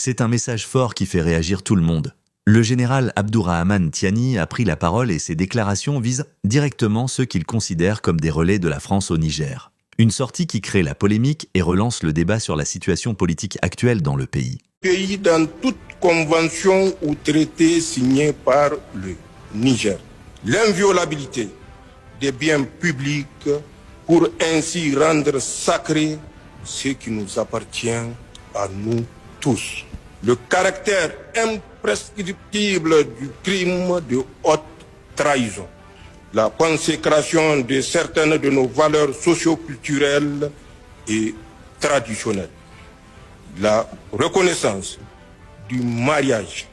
C'est un message fort qui fait réagir tout le monde. Le général Abdourahmane Tiani a pris la parole et ses déclarations visent directement ceux qu'il considère comme des relais de la France au Niger. Une sortie qui crée la polémique et relance le débat sur la situation politique actuelle dans le pays. Pays dans toute convention ou traité signé par le Niger. L'inviolabilité des biens publics pour ainsi rendre sacré ce qui nous appartient à nous tous. Le caractère imprescriptible du crime de haute trahison. La consécration de certaines de nos valeurs socio-culturelles et traditionnelles. La reconnaissance du mariage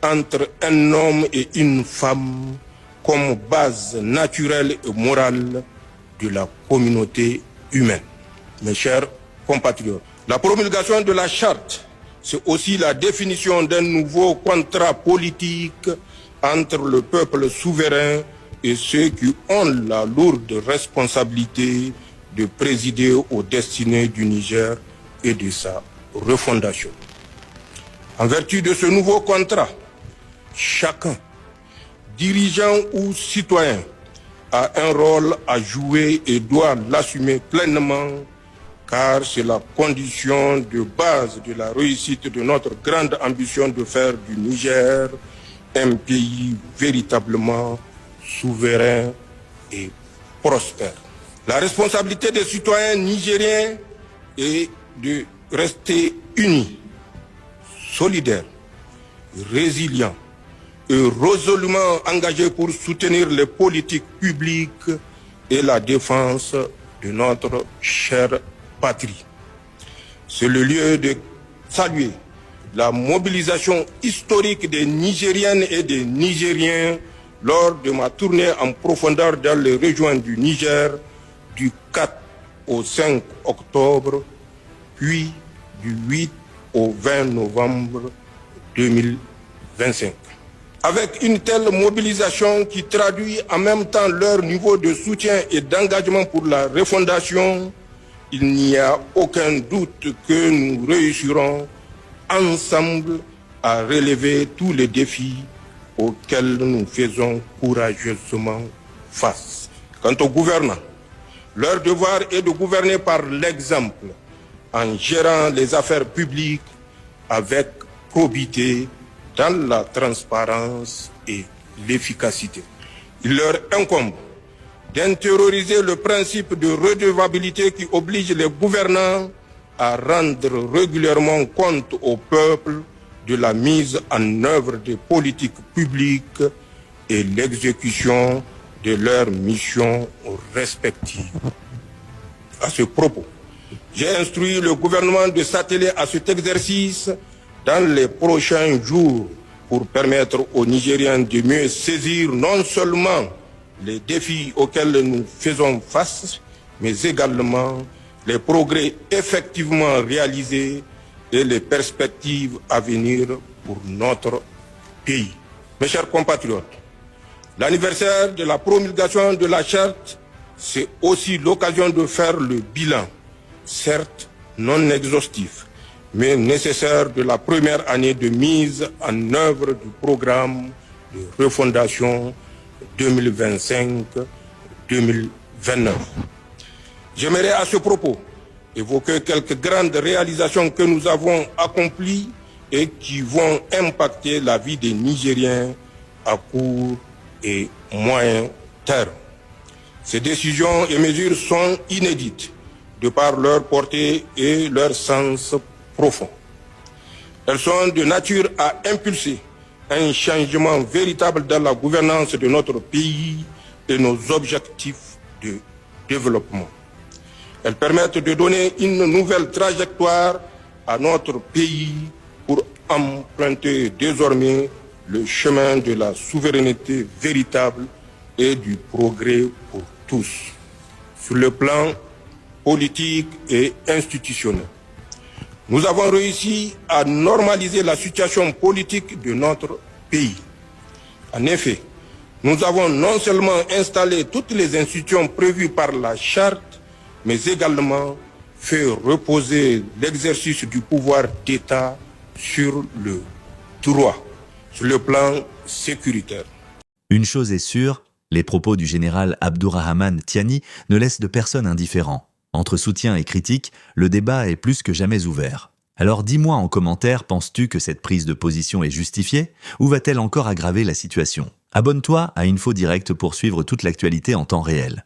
entre un homme et une femme comme base naturelle et morale de la communauté humaine. Mes chers compatriotes, la promulgation de la charte, c'est aussi la définition d'un nouveau contrat politique entre le peuple souverain et ceux qui ont la lourde responsabilité de présider aux destinées du Niger et de sa refondation. En vertu de ce nouveau contrat, chacun, dirigeant ou citoyen, a un rôle à jouer et doit l'assumer pleinement, car c'est la condition de base de la réussite de notre grande ambition de faire du Niger un pays véritablement souverain et prospère. La responsabilité des citoyens nigériens est de rester unis, solidaires, résilients et résolument engagés pour soutenir les politiques publiques et la défense de notre chère patrie. C'est le lieu de saluer la mobilisation historique des Nigériennes et des Nigériens lors de ma tournée en profondeur dans les régions du Niger du 4 au 5 octobre, puis du 8 au 20 novembre 2025. Avec une telle mobilisation qui traduit en même temps leur niveau de soutien et d'engagement pour la refondation, il n'y a aucun doute que nous réussirons ensemble à relever tous les défis auxquels nous faisons courageusement face. Quant aux gouvernants, leur devoir est de gouverner par l'exemple, en gérant les affaires publiques avec probité, dans la transparence et l'efficacité. Il leur incombe d'intérioriser le principe de redevabilité qui oblige les gouvernants à rendre régulièrement compte au peuple de la mise en œuvre des politiques publiques et l'exécution de leurs missions respectives. À ce propos, j'ai instruit le gouvernement de s'atteler à cet exercice dans les prochains jours pour permettre aux Nigériens de mieux saisir non seulement les défis auxquels nous faisons face, mais également les progrès effectivement réalisés et les perspectives à venir pour notre pays. Mes chers compatriotes, l'anniversaire de la promulgation de la charte, c'est aussi l'occasion de faire le bilan, certes non exhaustif, mais nécessaire de la première année de mise en œuvre du programme de refondation 2025-2029. J'aimerais à ce propos évoquer quelques grandes réalisations que nous avons accomplies et qui vont impacter la vie des Nigériens à court et moyen terme. Ces décisions et mesures sont inédites de par leur portée et leur sens profond. Elles sont de nature à impulser un changement véritable dans la gouvernance de notre pays et nos objectifs de développement. Elles permettent de donner une nouvelle trajectoire à notre pays pour emprunter désormais le chemin de la souveraineté véritable et du progrès pour tous, sur le plan politique et institutionnel. Nous avons réussi à normaliser la situation politique de notre pays. En effet, nous avons non seulement installé toutes les institutions prévues par la charte, mais également fait reposer l'exercice du pouvoir d'État sur le droit, sur le plan sécuritaire. Une chose est sûre, les propos du général Abdourahmane Tiani ne laissent de personne indifférent. Entre soutien et critique, le débat est plus que jamais ouvert. Alors dis-moi en commentaire, penses-tu que cette prise de position est justifiée ou va-t-elle encore aggraver la situation ? Abonne-toi à Info Direct pour suivre toute l'actualité en temps réel.